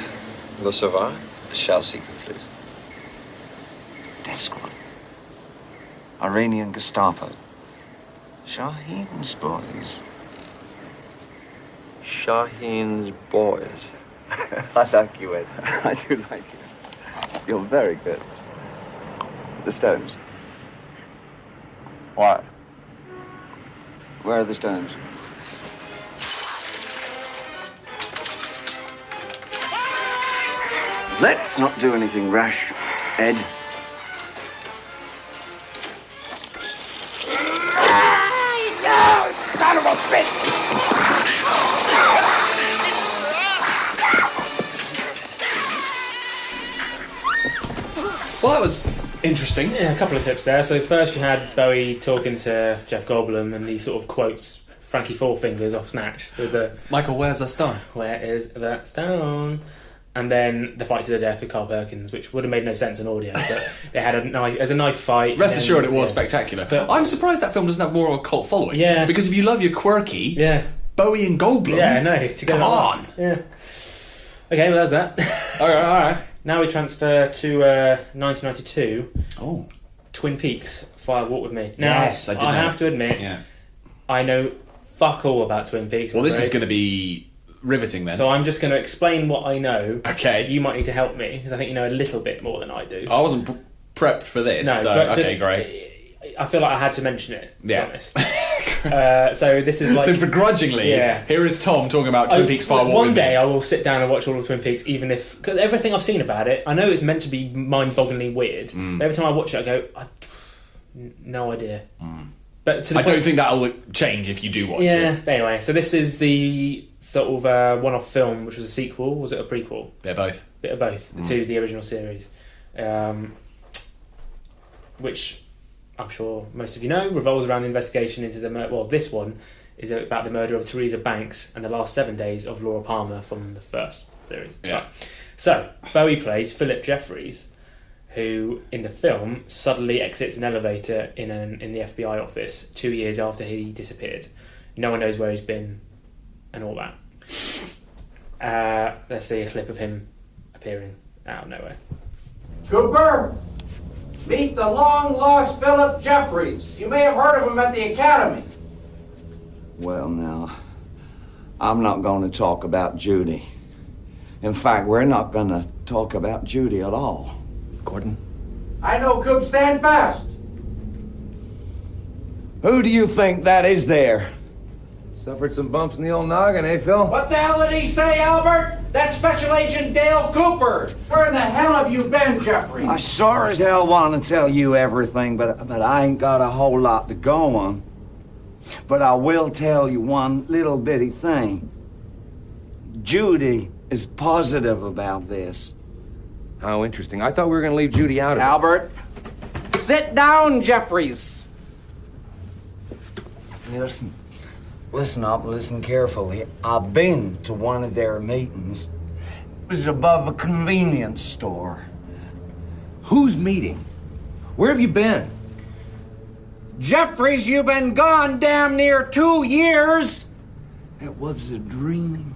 The Savant? The Shell Secret Fleet. Death Squad. Iranian Gestapo. Shaheen's boys. Shaheen's boys. I like you, Ed. I do like you. You're very good. The Stones. What? Where are the Stones? Let's not do anything rash, Ed. No, son of a bitch! Well, that was interesting. Yeah, a couple of tips there. So first you had Bowie talking to Jeff Goldblum, and he sort of quotes Frankie Four Fingers off Snatch with the Michael, where's the stone? Where is that stone? And then the fight to the death with Carl Perkins, which would have made no sense in audio, but it had a knife fight. Rest assured it was spectacular. But I'm surprised that film doesn't have more of a cult following. Yeah. Because if you love your quirky, Bowie and Goldblum... Yeah, no, together. Come on! Yeah. Okay, well, there's that. Alright. Now we transfer to 1992. Oh. Twin Peaks, Fire Walk With Me. Now, Yes, I did know. have to admit, I know fuck all about Twin Peaks. Well, this is going to be riveting then. So I'm just going to explain what I know. Okay. You might need to help me, because I think you know a little bit more than I do. I wasn't prepped for this, okay, great. I feel like I had to mention it, to be honest. So this is like... So begrudgingly, here is Tom talking about Twin Peaks Fire Walk One With day Me. I will sit down and watch all of Twin Peaks, even if... Because everything I've seen about it, I know it's meant to be mind-bogglingly weird, but every time I watch it I go, no idea. But to the I don't think that'll change if you do watch it. Yeah, anyway, so this is the sort of one-off film, which was a sequel. Was it a prequel? Bit of both. Bit of both, to the original series. Which... I'm sure most of you know, revolves around the investigation into the this one is about the murder of Teresa Banks and the last 7 days of Laura Palmer from the first series. Yeah. Right. So, Bowie plays Philip Jeffries, who, in the film, suddenly exits an elevator in the FBI office 2 years after he disappeared. No one knows where he's been and all that. Let's see a clip of him appearing out of nowhere. Cooper! Meet the long-lost Philip Jeffries. You may have heard of him at the Academy. Well, now, I'm not going to talk about Judy. In fact, we're not going to talk about Judy at all. Gordon? I know, Coop. Stand fast. Who do you think that is there? Suffered some bumps in the old noggin, eh, Phil? What the hell did he say, Albert? That's Special Agent Dale Cooper. Where in the hell have you been, Jeffrey? I sure as hell want to tell you everything, but I ain't got a whole lot to go on. But I will tell you one little bitty thing. Judy is positive about this. How interesting. I thought we were going to leave Judy out of it. Albert, sit down, Jeffries. Listen up, listen carefully. I've been to one of their meetings. It was above a convenience store. Whose meeting? Where have you been? Jeffries, you've been gone damn near 2 years. It was a dream.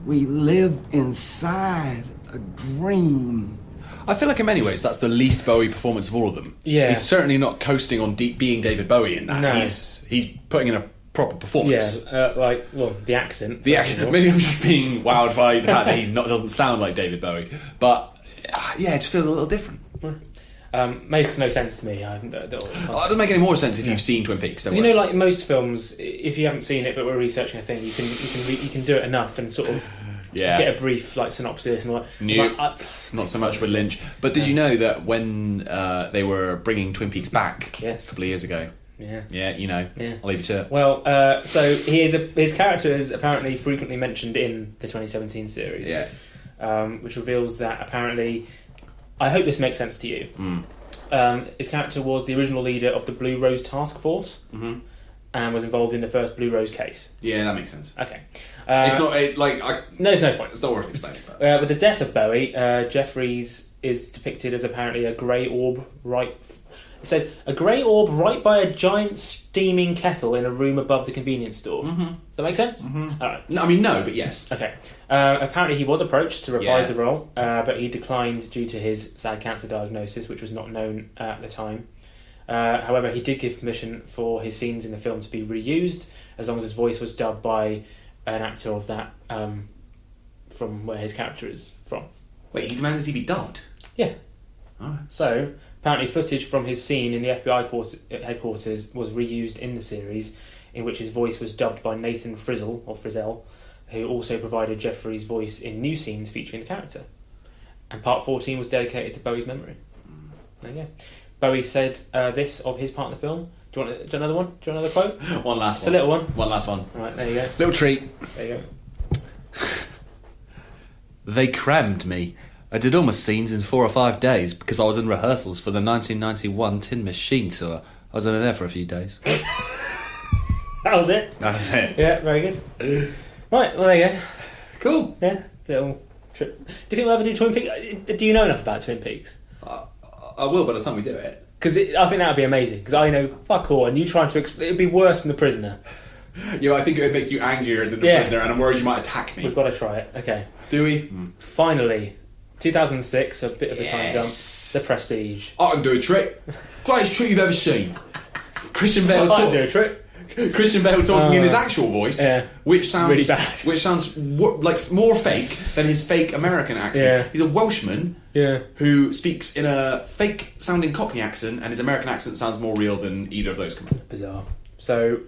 We live inside a dream. I feel like in many ways that's the least Bowie performance of all of them. Yeah. He's certainly not coasting on being David Bowie in that. No. He's putting in a proper performance. Yeah, the accent. The accent. Maybe I'm just being wowed by the fact that doesn't sound like David Bowie. But it just feels a little different. Makes no sense to me. It doesn't make any more sense if you've seen Twin Peaks. Like most films, if you haven't seen it but we're researching a thing, you can do it enough and sort of get a brief synopsis and not so much with Lynch. But did you know that when they were bringing Twin Peaks back a couple of years ago? Yeah, I'll leave you to it. Well, so his character is apparently frequently mentioned in the 2017 series. Yeah, which reveals that apparently. I hope this makes sense to you. His character was the original leader of the Blue Rose Task Force and was involved in the first Blue Rose case. Yeah, that makes sense. Okay. It's not there's no point. It's not worth explaining. With the death of Bowie, Jeffries is depicted as apparently a grey orb It says, a grey orb right by a giant steaming kettle in a room above the convenience store. Does that make sense? All right. No, I mean, no, but yes. Okay. Apparently he was approached to reprise the role, but he declined due to his sad cancer diagnosis, which was not known at the time. However, he did give permission for his scenes in the film to be reused, as long as his voice was dubbed by an actor of that, from where his character is from. Wait, he demanded he be dubbed? Yeah. All right. So, apparently footage from his scene in the FBI headquarters was reused in the series, in which his voice was dubbed by Nathan Frizzell, who also provided Jeffrey's voice in new scenes featuring the character. And part 14 was dedicated to Bowie's memory. There you go. Bowie said this of his part in the film. Do you want another one? Do you want another quote? One last it's one. It's a little one. One last one. All right, there you go. Little treat. There you go. They crammed me. I did all my scenes in 4 or 5 days because I was in rehearsals for the 1991 Tin Machine tour. I was only there for a few days. That was it. That was it. Yeah, very good. Right, well, there you go. Cool. Yeah, little trip. Do you think we'll ever do Twin Peaks? Do you know enough about Twin Peaks? I will by the time we do it. Because I think that would be amazing. Because I know fuck all, and you trying to explain, it'd be worse than The Prisoner. Yeah, I think it would make you angrier than The Prisoner, and I'm worried you might attack me. We've got to try it. Okay. Do we? Finally, 2006, a bit of a time jump. The Prestige. I can do a trick. Greatest trick you've ever seen. Christian Bale talking in his actual voice, which sounds really bad. Which sounds like more fake than his fake American accent. Yeah. He's a Welshman who speaks in a fake sounding Cockney accent, and his American accent sounds more real than either of those combined. Bizarre. So,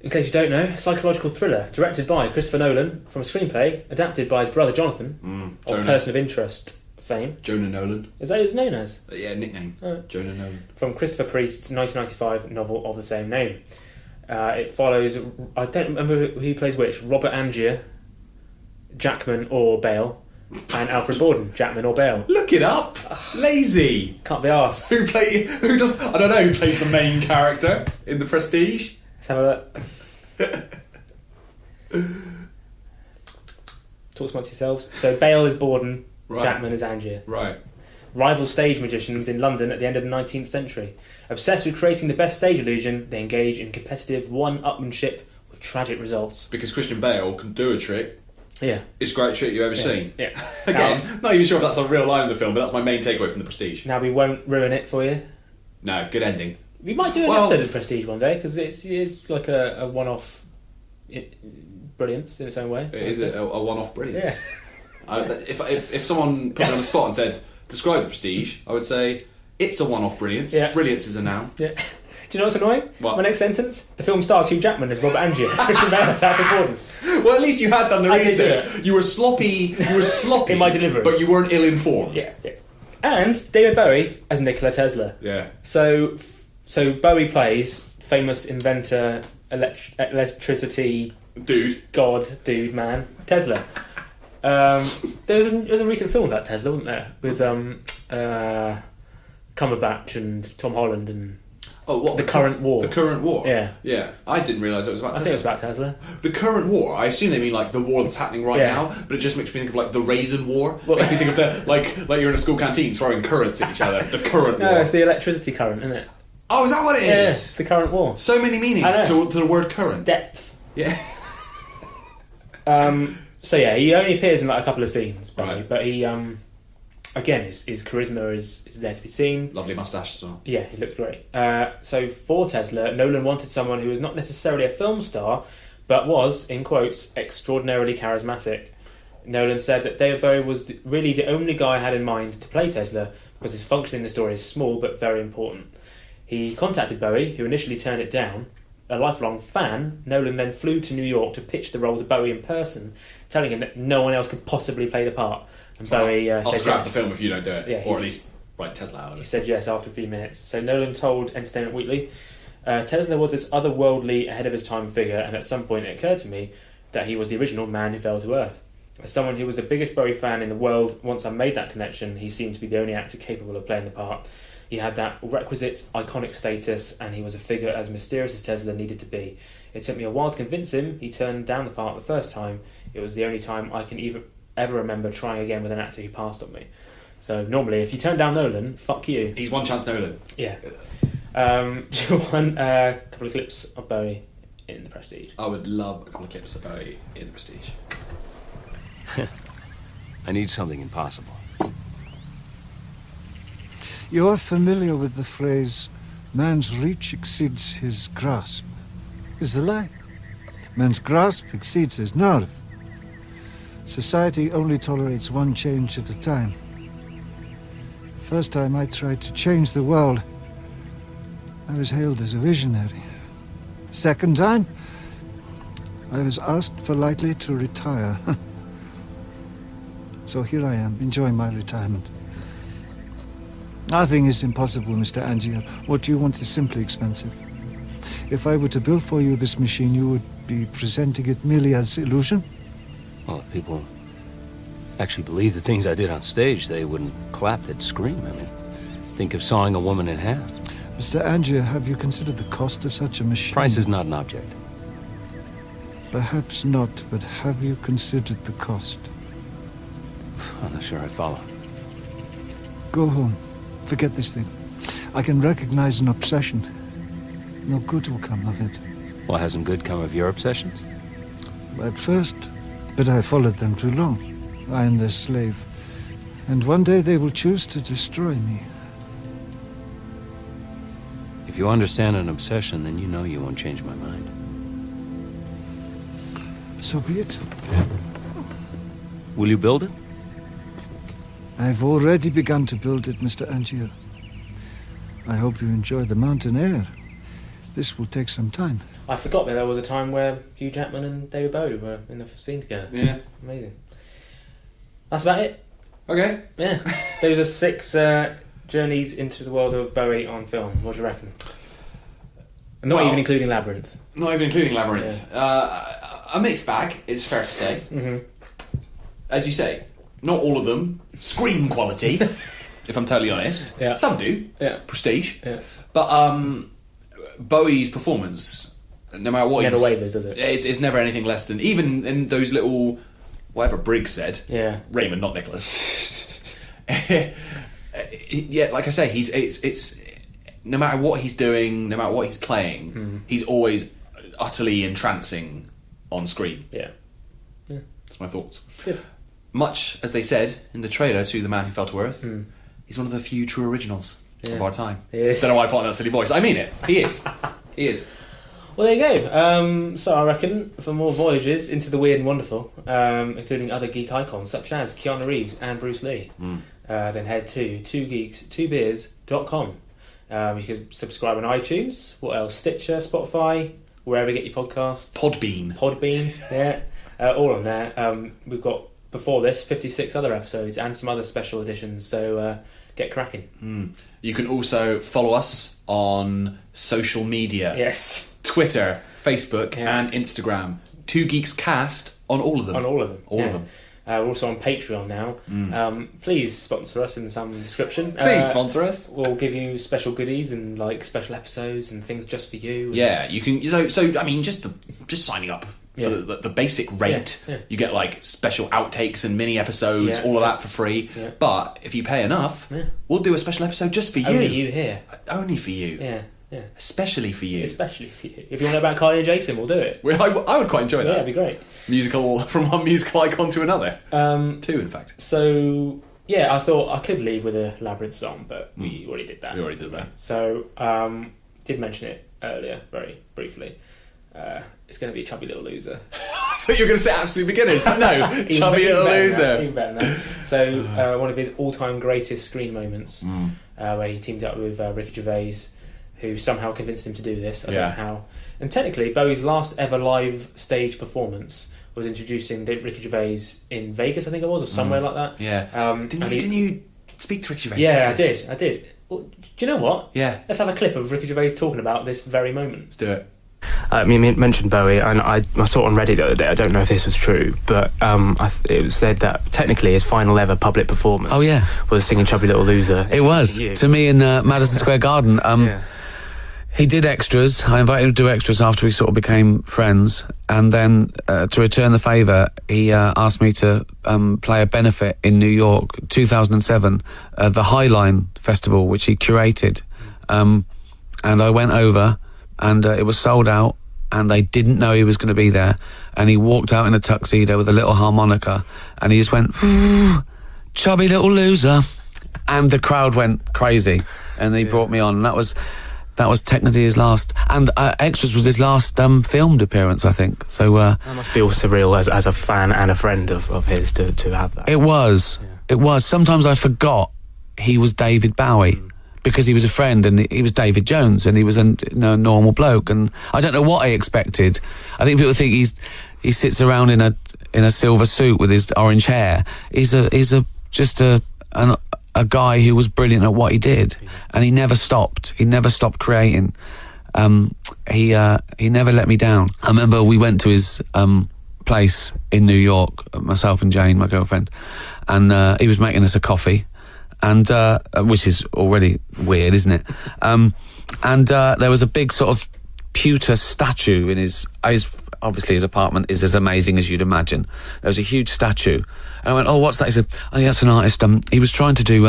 in case you don't know, a psychological thriller directed by Christopher Nolan from a screenplay adapted by his brother Jonathan of Person of Interest fame. Jonah Nolan. Is that what it's known as? Yeah, nickname. Jonah Nolan. From Christopher Priest's 1995 novel of the same name. It follows, I don't remember who plays which, Robert Angier, Jackman or Bale, and Alfred Borden, Jackman or Bale. Look it up! Lazy! Can't be arsed. Who does, I don't know who plays the main character in The Prestige. Let's have a look. Talk amongst yourselves. So Bale is Borden, Jackman is Angier. Right. Rival stage magicians in London at the end of the 19th century. Obsessed with creating the best stage illusion, they engage in competitive one-upmanship with tragic results. Because Christian Bale can do a trick. Yeah. It's a great trick you've ever seen. Yeah. Again, not even sure if that's a real line in the film, but that's my main takeaway from The Prestige. Now, we won't ruin it for you. No, good ending. We might do an episode of The Prestige one day, because it is like a one-off brilliance in its own way. It is a one-off brilliance. Yeah. If someone put me on the spot and said, describe The Prestige, I would say, it's a one-off brilliance. Yeah. Brilliance is a noun. Yeah. Do you know what's annoying? What? My next sentence? The film stars Hugh Jackman as Robert Angier, Christian Bale as Alfred Borden. Well, at least you had done the research. You were sloppy in my delivery. But you weren't ill-informed. Yeah. And David Bowie as Nikola Tesla. Yeah. So Bowie plays famous inventor, electricity... dude, man, Tesla. There was a recent film about Tesla, wasn't there? It was Cumberbatch and Tom Holland and the Current War. The Current War. Yeah. I didn't realise it was about Tesla. I think it was about Tesla. The Current War. I assume they mean like the war that's happening right now, but it just makes me think of like the Raisin War. Well, like you think of the like you're in a school canteen throwing currents at each other. The Current War. No, it's the electricity current, isn't it? Oh, is that what it is? Yeah, the Current War. So many meanings to the word current. Depth. Yeah. So yeah, he only appears in like a couple of scenes, but he again, his charisma is there to be seen. Lovely moustache as well. Yeah, he looks great. So for Tesla, Nolan wanted someone who was not necessarily a film star, but was, in quotes, extraordinarily charismatic. Nolan said that David Bowie was really the only guy I had in mind to play Tesla because his function in the story is small but very important. He contacted Bowie, who initially turned it down. A lifelong fan, Nolan then flew to New York to pitch the role to Bowie in person, telling him that no one else could possibly play the part. And so Bowie I'll said scrap yes. the film if you don't do it, Yeah, or at least write Tesla out of it. He said yes after a few minutes. So Nolan told Entertainment Weekly, Tesla was this otherworldly, ahead of his time figure, and at some point it occurred to me that he was the original man who fell to Earth. As someone who was the biggest Bowie fan in the world, once I made that connection, he seemed to be the only actor capable of playing the part. He had that requisite iconic status, and he was a figure as mysterious as Tesla needed to be. It took me a while to convince him. He turned down the part the first time. It was the only time I can ever remember trying again with an actor who passed on me. So normally, if you turn down Nolan, fuck you. He's one chance Nolan. Yeah. Do you want a couple of clips of Bowie in The Prestige? I would love a couple of clips of Bowie in The Prestige. I need something impossible. You are familiar with the phrase, man's reach exceeds his grasp. Is a lie. Man's grasp exceeds his nerve. Society only tolerates one change at a time. First time I tried to change the world, I was hailed as a visionary. Second time, I was asked politely to retire. So here I am, enjoying my retirement. Nothing is impossible, Mr. Angier. What you want is simply expensive. If I were to build for you this machine, you would be presenting it merely as illusion? Well, if people actually believed the things I did on stage, they wouldn't clap, they'd scream. I mean, think of sawing a woman in half. Mr. Angier, have you considered the cost of such a machine? Price is not an object. Perhaps not, but have you considered the cost? I'm not sure I follow. Go home. Forget this thing. I can recognize an obsession. No good will come of it. Well, hasn't good come of your obsessions? At first, but I followed them too long. I am their slave. And one day they will choose to destroy me. If you understand an obsession, then you know you won't change my mind. So be it. Will you build it? I've already begun to build it, Mr. Angier. I hope you enjoy the mountain air. This will take some time. I forgot that there was a time where Hugh Jackman and David Bowie were in the scene together. Yeah. Amazing. That's about it. Okay. Yeah. Those are 6 journeys into the world of Bowie on film. What do you reckon? Not even including Labyrinth. Not even including Labyrinth. Yeah. A mixed bag, it's fair to say. Mm-hmm. As you say, not all of them scream quality, if I'm totally honest. Yeah. Some do. Yeah. Prestige. Yeah. But Bowie's performance, no matter what, never wavers, does it? It's never anything less than, even in those little, whatever Briggs said. Yeah. Raymond, not Nicholas. Yeah, like I say, it's no matter what he's doing, no matter what he's playing, he's always utterly entrancing on screen. Yeah. That's my thoughts. Good. Much as they said in the trailer to The Man Who Fell to Earth, he's one of the few true originals of our time. He is. Don't know why I put on that silly voice. I mean it. He is. He is. Well, there you go. So I reckon for more voyages into the weird and wonderful, including other geek icons such as Keanu Reeves and Bruce Lee, then head to 2geeks2beers.com. You can subscribe on iTunes. What else? Stitcher, Spotify, wherever you get your podcasts. Podbean, yeah. All on there. We've got, before this, 56 other episodes and some other special editions, so get cracking. You can also follow us on social media. Yes. Twitter, Facebook and Instagram. 2 Geeks Cast on all of them. On all of them. All of them. We're also on Patreon now. Please sponsor us in some description. Please sponsor us. We'll give you special goodies and like special episodes and things just for you. Yeah, you can. So I mean, just signing up for the basic rate, you get like special outtakes and mini episodes, all of that for free. Yeah. But if you pay enough, we'll do a special episode just for you. Only you here. Only for you. Yeah. Especially for you. Especially for you. If you want to know about Kylie and Jason, we'll do it. I would quite enjoy that. Yeah, it'd be great. Musical, from one musical icon to another. 2, in fact. So, Yeah, I thought I could leave with a Labyrinth song, but we already did that. We already did that. So, did mention it earlier, very briefly. It's going to be Chubby Little Loser. I thought you were going to say Absolute Beginners, but no, Chubby Little Loser. Even better now. So, one of his all-time greatest screen moments, where he teamed up with Ricky Gervais, who somehow convinced him to do this. I don't know how. And technically, Bowie's last ever live stage performance was introducing Ricky Gervais in Vegas, I think it was, or somewhere like that. Yeah. Didn't you speak to Ricky Gervais? Yeah, I did. Well, do you know what? Yeah. Let's have a clip of Ricky Gervais talking about this very moment. Let's do it. You mentioned Bowie, and I saw it on Reddit the other day. I don't know if this was true, but it was said that technically his final ever public performance was singing Chubby Little Loser. It was, to me in Madison Square Garden. He did extras. I invited him to do extras after we sort of became friends, and then to return the favour, he asked me to play a benefit in New York, 2007, the Highline Festival, which he curated, and I went over, and it was sold out, and they didn't know he was going to be there, and he walked out in a tuxedo with a little harmonica, and he just went, Chubby Little Loser, and the crowd went crazy, and he brought me on, and that was technically his last, and extras was his last filmed appearance, I think. So that must be all surreal as a fan and a friend of his to have that. It was. Sometimes I forgot he was David Bowie because he was a friend, and he was David Jones, and he was a normal bloke, and I don't know what I expected. I think people think he sits around in a silver suit with his orange hair. He's just a guy who was brilliant at what he did, and he never stopped. He never stopped creating. He never let me down. I remember we went to his place in New York, myself and Jane, my girlfriend, and he was making us a coffee, and which is already weird, isn't it? And there was a big sort of pewter statue in his obviously his apartment is as amazing as you'd imagine. There was a huge statue. And I went, oh, what's that? He said, oh, yeah, that's an artist. He was trying to do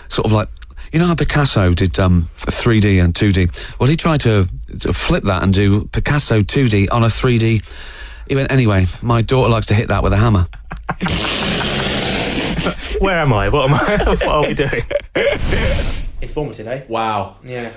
sort of like, you know how Picasso did 3D and 2D? Well, he tried to flip that and do Picasso 2D on a 3D. He went, anyway, my daughter likes to hit that with a hammer. Where am I? What am I? What are we doing? Informative, eh? Wow. Yeah.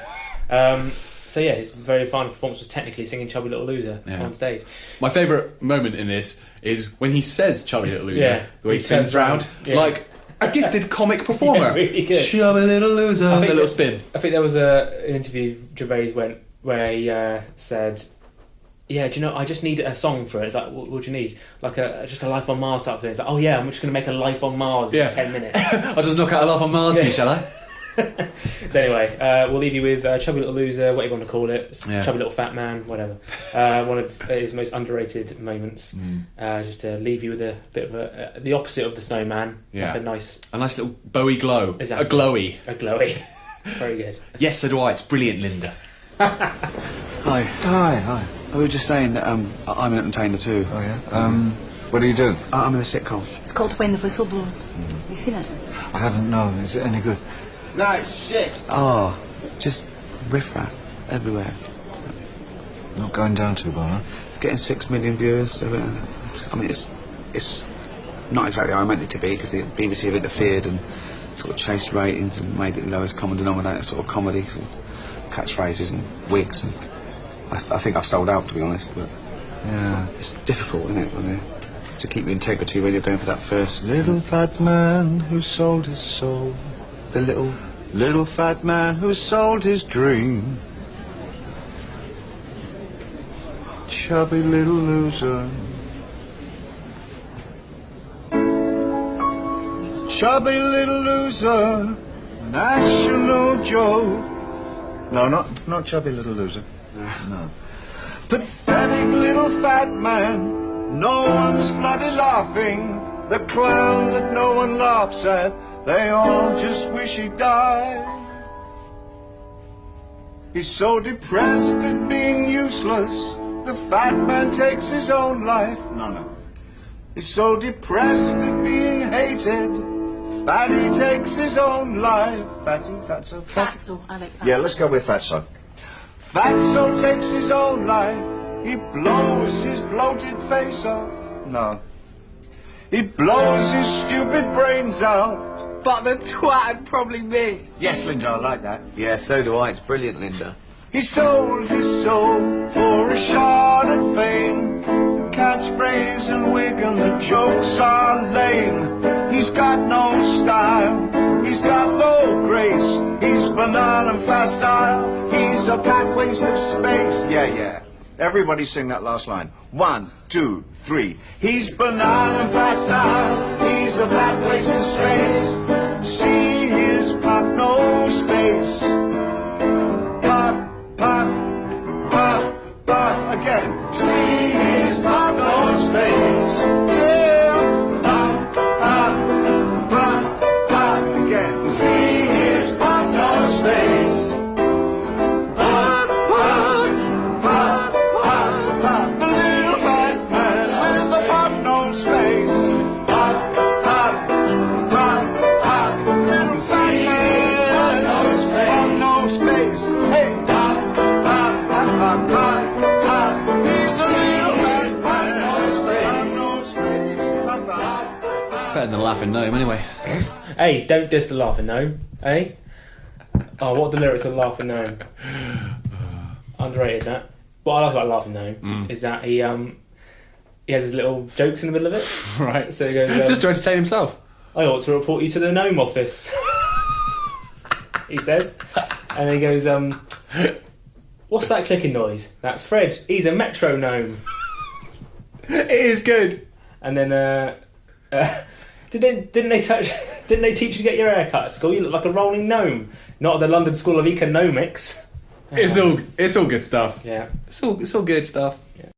So yeah, his very final performance was technically singing Chubby Little Loser on stage. My favourite moment in this is when he says Chubby Little Loser, the way he spins round, like a gifted comic performer. Really good. Chubby Little Loser, a little spin. I think there was an interview Gervais went where he said, yeah, do you know, I just need a song for it. It's like, what do you need? Like just a Life on Mars type thing. It's like, oh yeah, I'm just going to make a Life on Mars in 10 minutes. I'll just knock out a Life on Mars for you, shall I? So anyway, we'll leave you with Chubby Little Loser, whatever you want to call it, Chubby Little Fat Man, whatever. One of his most underrated moments. Just to leave you with a bit of the opposite of the Snowman. Yeah. Like a nice little Bowie glow. Exactly. A glowy. Very good. Yes, so do I. It's brilliant, Linda. Hi. I was just saying that I'm an entertainer too. Oh yeah? What do you do? I'm in a sitcom. It's called When the Whistle Blows. Have you seen it? I haven't, no. Is it any good? Nice shit. Oh, just riffraff everywhere. Not going down too well, huh? It's getting 6 million viewers. I mean, it's not exactly how I meant it to be, because the BBC have interfered and sort of chased ratings and made it the lowest common denominator sort of comedy, sort of catchphrases and wigs. And I think I've sold out, to be honest. But yeah, it's difficult, isn't it, to keep the integrity when you're going for that first. Little fat man who sold his soul. The little fat man who sold his dream. Chubby little loser. Chubby little loser. National joke. No, not chubby little loser. No. Pathetic little fat man. No one's bloody laughing. The clown that no one laughs at. They all just wish he died. He's so depressed at being useless. The fat man takes his own life. No. He's so depressed at being hated. Fatty takes his own life. Fatso. Fatso, I like Fatso. Yeah, let's go with Fatso. Fatso takes his own life. He blows his bloated face off. No. He blows his stupid brains out. but the twat probably miss. Yes, Linda, I like that. Yeah, so do I. It's brilliant, Linda. He sold his soul for a shot at fame. Catchphrase and wig and the jokes are lame. He's got no style, he's got no grace. He's banal and facile, he's a fat waste of space. Yeah. Everybody sing that last line. 1, 2, 3. He's banal and facile, he's a fat waste of space. See his pop, no space. Pop, pop, pop, pop, again. See his pop, no space. Yeah, pop, pop, pop, pop, again. See his pop, no space. Pop, pop, pop, pop, pop. The little fat man with the pop, no space. Pop, pop, pop, pop. Little fat man, no space. Hey, pop, pop, pop, pop, pop. He's a little fat man, no space. Pop, pop. Better than Laughing Gnome, anyway. Hey, don't diss the Laughing Gnome, eh? Oh, what are the lyrics of Laughing Gnome? Underrated, that. What I like about Laughing Gnome is that he has his little jokes in the middle of it. Right. So he goes... just to entertain himself. I ought to report you to the gnome office. He says. And he goes, what's that clicking noise? That's Fred. He's a metronome. It is good. And then, didn't they teach you to get your hair cut at school? You look like a rolling gnome. Not at the London School of Economics. It's all good stuff. Yeah. It's all good stuff.